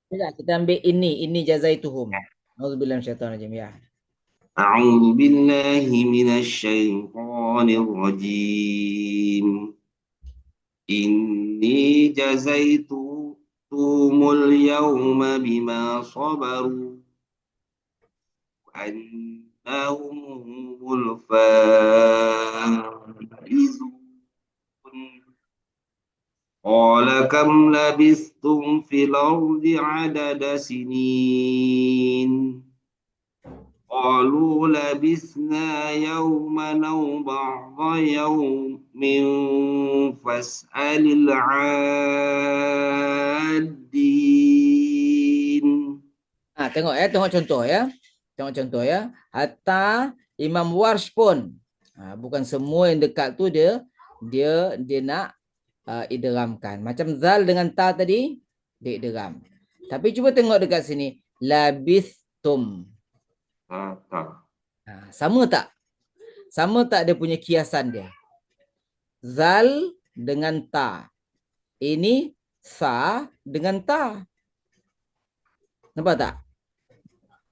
Tidak, kita ambil ini jazaituhum. Auzubillahi minasyaitonir rajim ya. أعوذ بالله من الشيطان الرجيم إني جزيتهم اليوم بما صبروا أنهم هم الفائزون. قال كم لبثتم في الأرض عدد سنين قالوا لبثنا يوما أو بعض يوم فاسأل العادين. Tengok ya, tengok contoh ya. Tengok contoh ya. Hatta Imam Warsh pun bukan semua yang dekat tu dia nak idghamkan. Macam zal dengan ta tadi dia idgham. Tapi cuba tengok dekat sini. Labithtum. Sama tak? Sama tak dia punya kiasan dia? Zal dengan ta. Ini sa dengan ta. Nampak tak?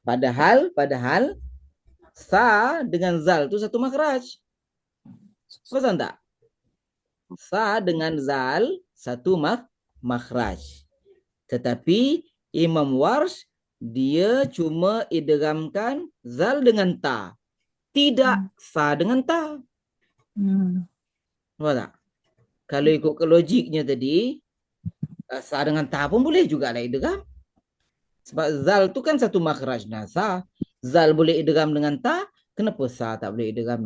Padahal sa dengan zal tu satu makhraj. Paham tak? Sa dengan zal satu makhraj. Tetapi Imam Warsh dia cuma idghamkan zal dengan ta. Tidak sa dengan ta. Nampak tak? Kalau ikut ke logiknya tadi, sa dengan ta pun boleh juga lah idgham. Sebab zal tu kan satu makhraj. Nah, sa. Zal boleh idgham dengan ta. Kenapa sa tak boleh idgham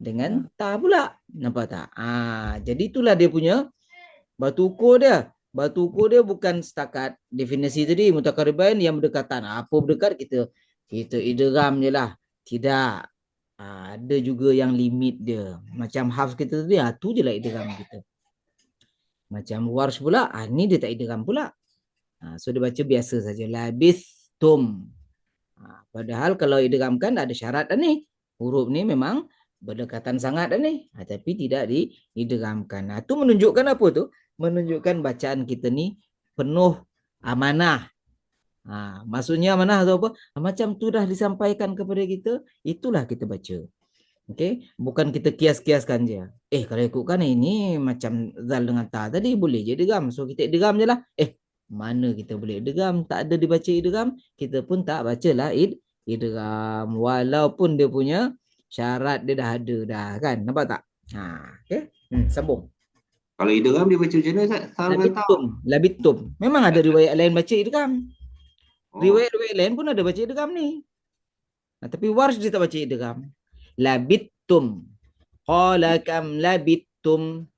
dengan ta pula? Nampak tak? Jadi itulah dia punya batu ukur dia. Batu ukur dia bukan setakat definisi tadi. Mutakarribain yang berdekatan. Apa berdekat kita idgham je lah. Tidak. Ada juga yang limit dia. Macam hafz kita tadi. Tu je lah idgham kita. Macam warsh pula. Ni dia tak idgham pula. So dia baca biasa saja. Labithtum. Padahal kalau idghamkan ada syarat dah ni. Huruf ni memang berdekatan sangat dah ni. Tapi tidak diidghamkan. Itu menunjukkan apa tu? Menunjukkan bacaan kita ni penuh amanah. Maksudnya amanah atau apa? Macam tu dah disampaikan kepada kita. Itulah kita baca. Okay? Bukan kita kias-kiaskan je. Kalau ikutkan ini macam zal dengan ta tadi boleh je idgham. So kita idgham je lah. Mana kita boleh idgham? Tak ada dibaca idgham. Kita pun tak bacalah idgham. Walaupun dia punya syarat dia dah ada dah kan. Nampak tak? Okay? Sambung. Kalau idgham dia baca macam mana Ustaz? Sa dengan ta. Labitum. Labitum. Memang ada riwayat lain baca idgham. Oh, Riwayat-riwayat lain pun ada baca idgham ni. Tapi Warsh dia tak baca idgham. Labitum. Qala kam labitum.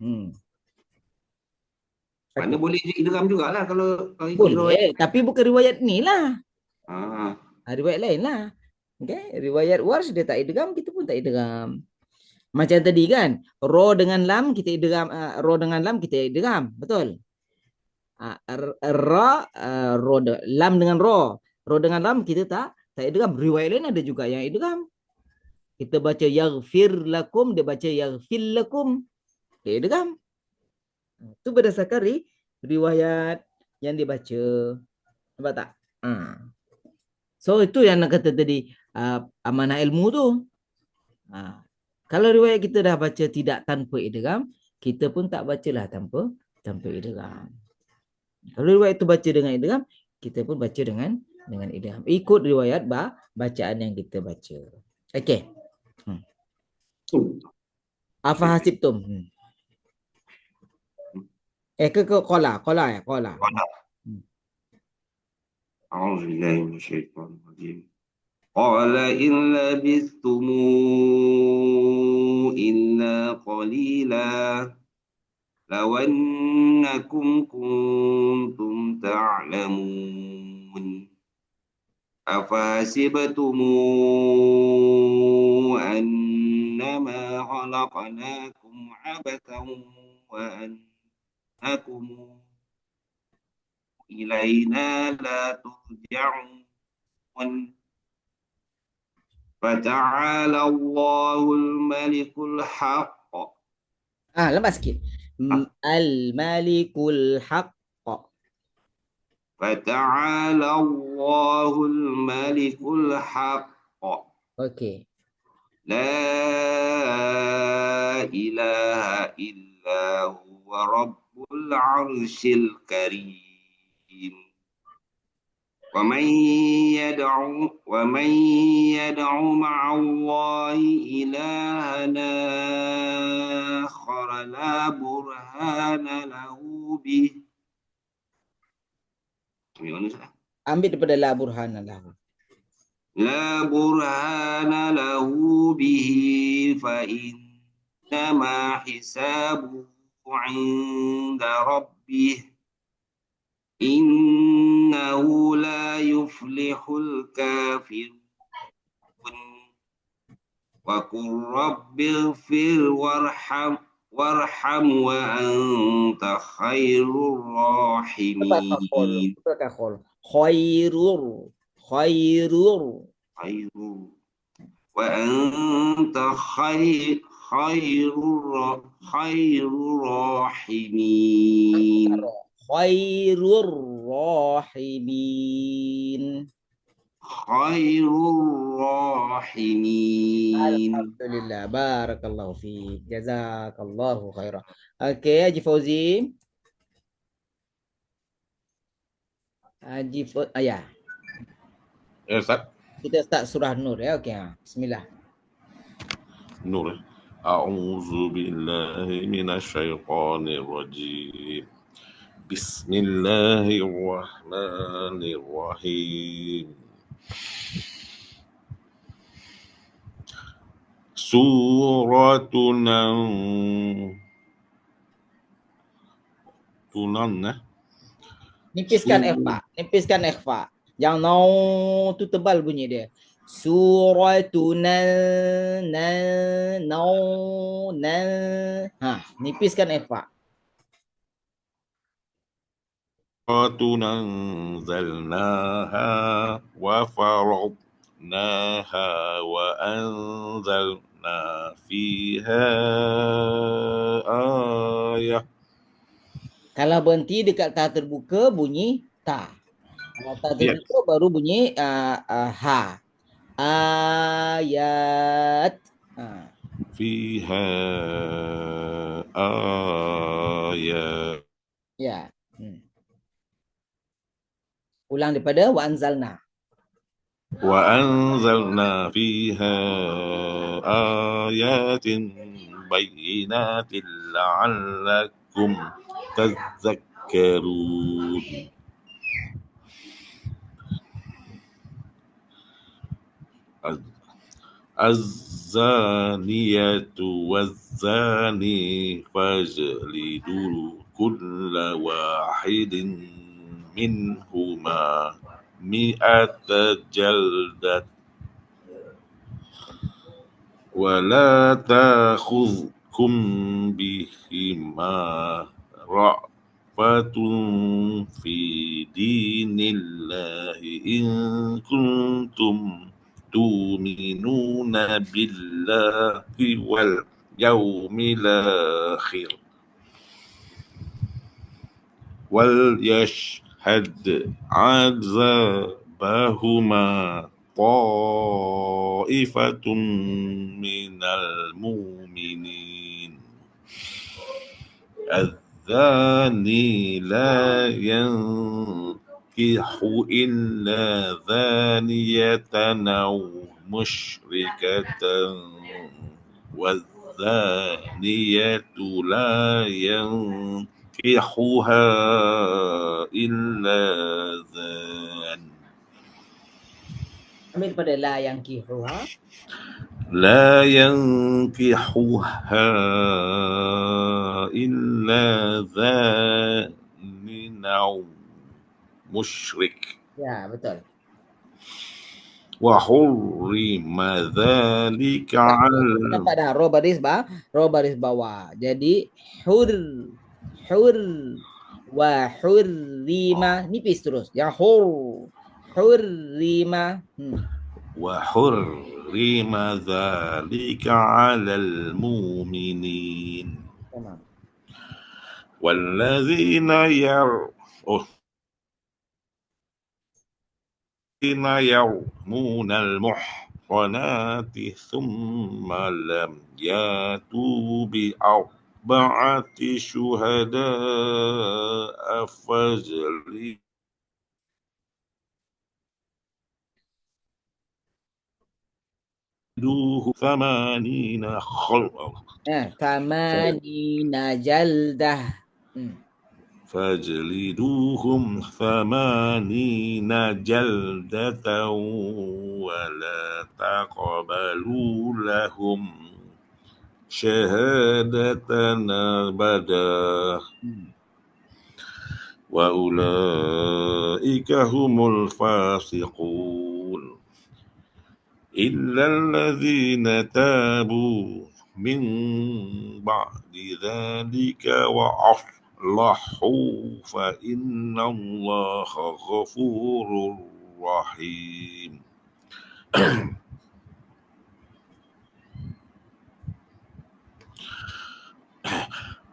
mana Okay. boleh idgham jugalah kalau ikut riwayat. Boleh. Tapi bukan riwayat ni lah. Ah, Riwayat lain lah. Okay. Riwayat Warsh dia tak idgham. Kita pun tak idgham. Macam tadi kan. Ro dengan lam kita idgham. Ro dengan lam kita idgham. Betul. Ra. Lam dengan ro. Ro dengan lam kita tak idgham. Riwayat lain ada juga yang idgham. Kita baca yaghfir lakum, dia baca yaghfir lakum. Dia idgham. Itu berdasarkan riwayat yang dibaca. Nampak tak? So itu yang nak kata tadi amanah ilmu tu. Kalau riwayat kita dah baca tidak tanpa idgham, kita pun tak bacalah tanpa idgham. Kalau riwayat itu baca dengan idgham, kita pun baca dengan idgham. Ikut riwayat bacaan yang kita baca. Okey. Afa hasibtum. Ke qala ya, qala. أعوذ بالله من الشيطان الرجيم قال إن لبثتم إلا قليلا لو أنكم كنتم تعلمون أفحسبتم أنما خلقناكم عبثا وأنكم إلينا لا ترجعون فتعالى الله الملك الحق. Lepas sikit. Al-malikul haqq. فتعالى الله الملك الحق Okey. لا إله إلا هو رب العرش الكريم ومن يدع مع الله إلها آخر لا برهان له به. Ambil daripada la burhana lahu. لا برهان له به فإنما حسابه عند ربه إنه لا يفلح الكافرون وقل رب اغفر وارحم وأنت خير الراحمين. Khairur. خير وأنت خير الراحمين. Khairur rahimin. خير الراحمين. Alhamdulillah. Barakallahu fiik. Jazakallahu khairah. Okey, Haji Fauzi. Ya. Ya, Ustaz. Kita start surah Nur ya. Okey. Bismillah. Nur. A'udzu billahi minasyaitonir rajim. Bismillahirrahmanirrahim. Suratun Nipiskan ikhfa. Nipiskan ikhfa. Yang nau tu tebal bunyi dia. Suratuna na nau na. Nipiskan ikhfa. أنزلناها وفرضناها وأنزلنا فيها آية. Kalau berhenti dekat ta terbuka bunyi ta. Kalau ta tertutup baru bunyi ha. Ayat. Fiha ayat. Ya. Ulang daripada wa anzalna. Wa anzalna fiha ayatin bayyinatin la'allakum tadhakkarun. الزانية والزاني فاجلدوا كل واحد منهما 100 جلدة ولا تأخذكم بهما رأفة في دين الله إن كنتم تؤمنون بالله واليوم الآخر وليشهد عذابهما طائفة من المؤمنين الزاني لا ينكح إلا زانية أو مشركة والزانية لا ينكحها إلا زان. Ambil pada la yang kihuha. لا ينكحها إلا زان أو مشرك. Ya, betul. وحرم ذلك على. Nampak dah ro baris bawah. Jadi hur wa hurrima nipis terus. Yang hurrima. وحرم ذلك على المؤمنين. Tamam. والذين يرمون المحصنات ثم لم ياتوا بأربعة شهداء فاجلدوهم ثمانين خلقا Thamanina jaldah. فاجلدوهم ثمانين جلدة ولا تقبلوا لهم شهادة أبدا وأولئك هم الفاسقون إلا الذين تابوا من بعد ذلك وأصلحوا فإن الله غفور رحيم.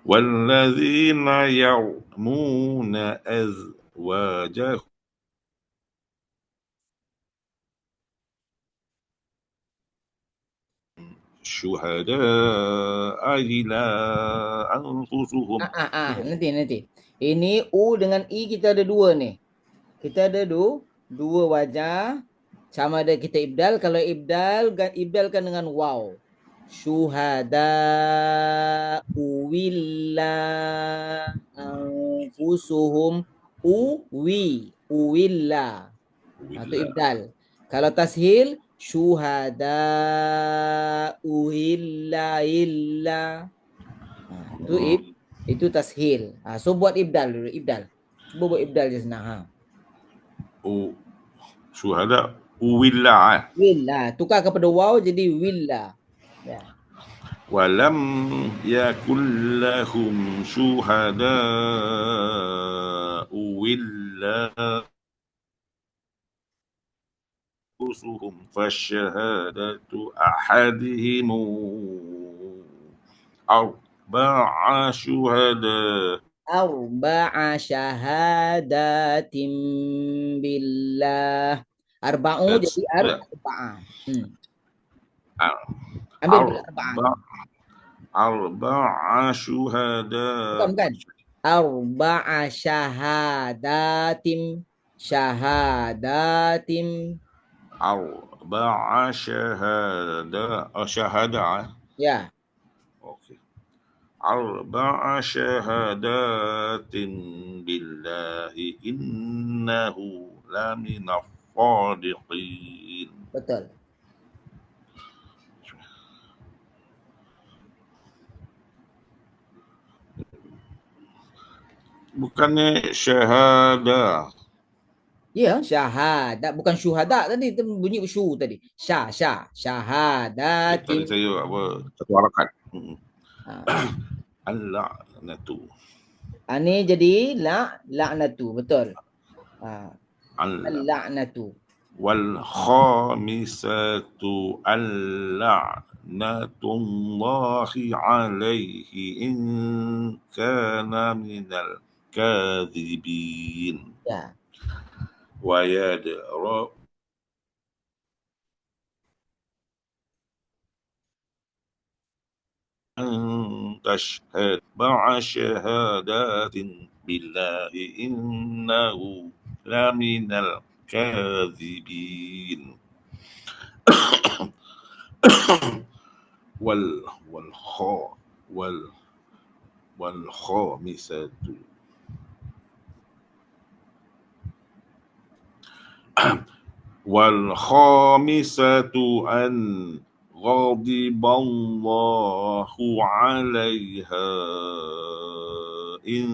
والذين يرمون أزواجهم شهداء إلى أنفسهم. Nanti. Ini U dengan I kita ada dua ni. Kita ada dua wajah. Sama ada kita ibdal. Kalau ibdalkan dengan waw. Syuhada uwilla anfusuhum uwilla. Itu ibdal. Kalau tashil syuhada uhilla illa. Itu tashil. So buat ibdal dulu, ibdal. Cuba buat ibdal je senang. Syuhada uwilla. Willa. Tukar kepada waw jadi willa. Ya. Walam yakul lahum syuhada illa أنفسهم فشهادة أحدهم أربع شهادات بالله. Arba'u jadi arba'ah. Ambil dulu arba'ah. Arba'a syuhada. Bukan. Arba'a syahadatim. Arba'a syahada. Ya. Okey. Arba'a syahadatin billahi innahu laminal sadiqin. Betul. Bukannya syahada. Ya, syahadat. Bukan syuhada tadi. Itu bunyi syu tadi. Syahadatin. Tadi saya satu harakat. Al-la'natu. Ini jadi la'natu. Betul. Al-la'natu. Wal khamisatu al-la'natullahi alaihi in kana minal kadhibin. Ya. Wa yadra أن تشهد مع شهادات بالله إنه لمن الكاذبين. والخامسة أن غضب الله عليها إن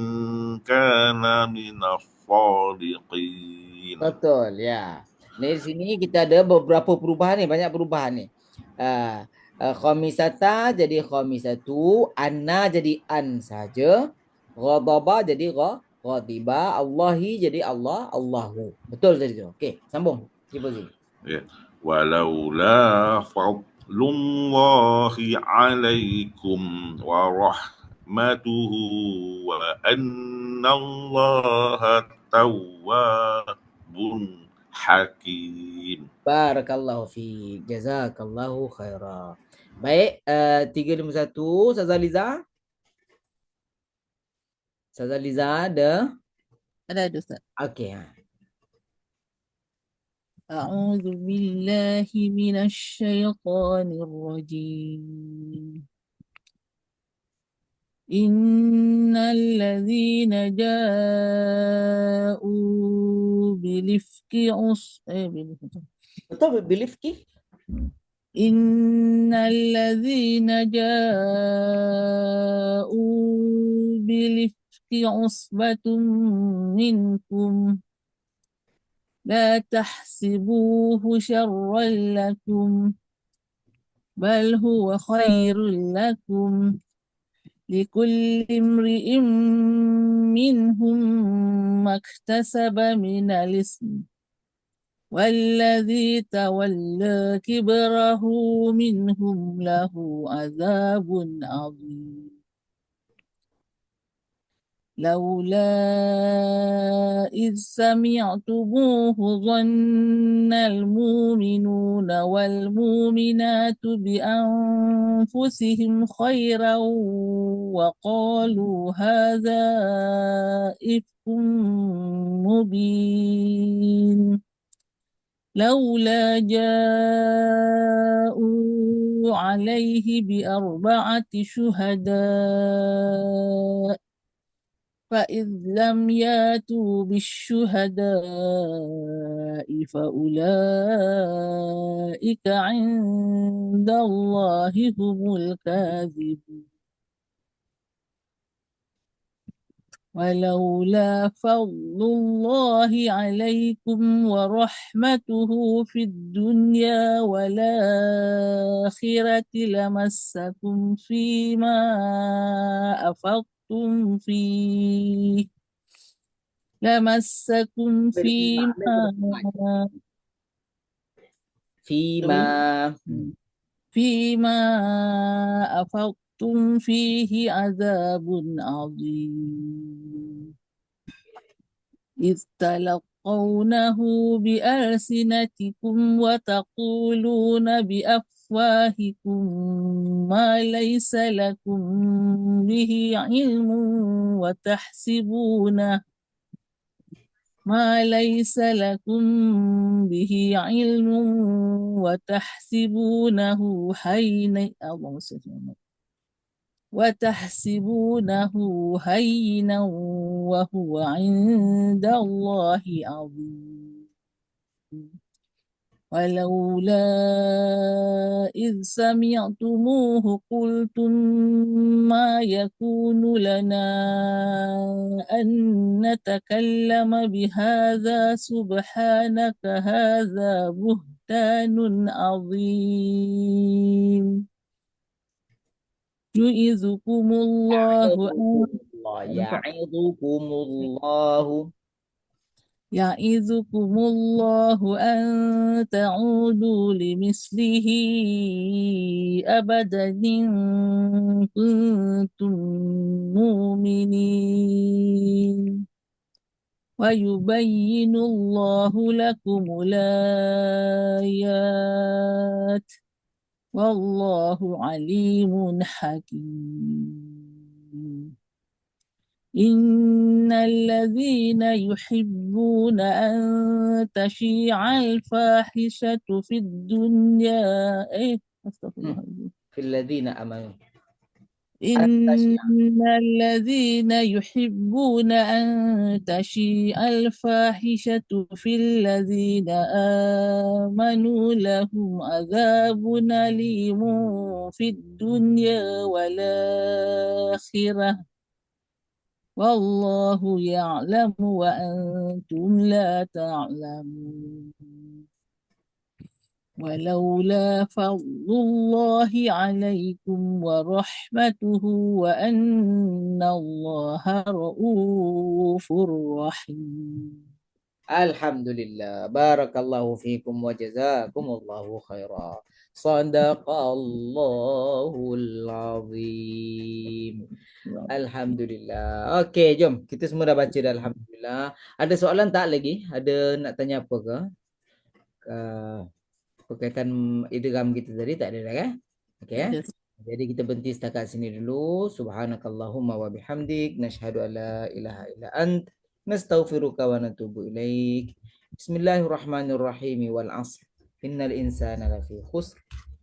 كان من الصادقين. Betul, ya. Di sini kita ada beberapa perubahan ni, banyak perubahan ni. Khamisata jadi khamisatu, anna jadi an saja, ghadaba jadi ghadiba, Allahi jadi Allah, Allahu. Betul tadi tu. Okey, sambung. Cuba sini. Ya. Walaula fadlullahi alaikum wa rahmatuhu wa anna Allaha tawwabun حكيم. Barakallahu fiik. Jazakallahu khaira. Baik, 351 Ustazah Liza. Ustazah Liza ada? Ada Ustaz. Okey. أعوذ بالله من الشيطان الرجيم إن الذين جاءوا بالإفك Betul bilifki? إن الذين جاءوا بالإفك عصبة منكم لا تحسبوه شرا لكم بل هو خير لكم لكل امرئ منهم ما اكتسب من الإثم والذي تولى كبره منهم له عذاب عظيم لولا إذ سمعتموه ظن المؤمنون والمؤمنات بأنفسهم خيرا وقالوا هذا إفك مبين لولا جاءوا عليه بأربعة شهداء فإذ لم ياتوا بالشهداء فأولئك عند الله هم الكاذبون ولولا فضل الله عليكم ورحمته في الدنيا والآخرة لمسكم فيما أفضتم فيه لمسكم فيما أفضتم فيه عذاب عظيم إذ تلقونه بألسنتكم وتقولون بأفواهكم ما ليس لكم به علم وتحسبونه هينا وهو عند الله عظيم ولولا إذ سمعتموه قلتم ما يكون لنا أن نتكلم بهذا سبحانك هذا بهتان عظيم يعظكم الله يعظكم الله أن تعودوا لمثله أبدا إن كنتم مؤمنين ويبين الله لكم الآيات والله عليم حكيم إن الذين يحبون أن تشيع الفاحشة في الدنيا في الذين آمنوا إن الذين يحبون أن تشيع الفاحشة في الذين آمنوا لهم عذاب أليم في الدنيا والآخرة والله يعلم وأنتم لا تعلمون ولولا فضل الله عليكم ورحمته وأن الله رؤوف رحيم Alhamdulillah. Barakallahu fikum wa jazakumullahu khaira. Sadaqallahul azim. Alhamdulillah. Okey, jom. Kita semua dah baca dah alhamdulillah. Ada soalan tak lagi? Ada nak tanya apa ke? berkaitan idgham kita tadi tak ada dah kan? Okey ya. Yes. Jadi kita berhenti setakat sini dulu. Subhanakallahumma wa bihamdik nashhadu an la ilaha illa ant nastaghfiruka wa natubu ilaik. Bismillahirrahmanirrahim wal 'asr. Innal insana lafi khusr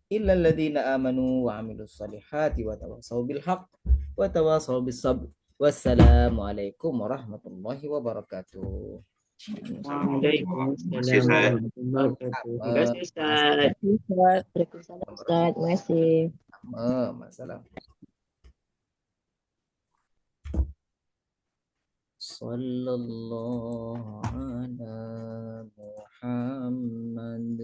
illa alladhina amanu wa 'amilus solihati wa tawasaw bil haqq wa tawasaw bis sabr. Wassalamualaikum warahmatullahi wabarakatuh. Terima kasih, Ustaz. Waalaikumsalam warahmatullahi wabarakatuh. Terima kasih, Ustaz. Waalaikumsalam, Ustaz. Terima kasih. Masalah. Sallallahu ala Muhammad.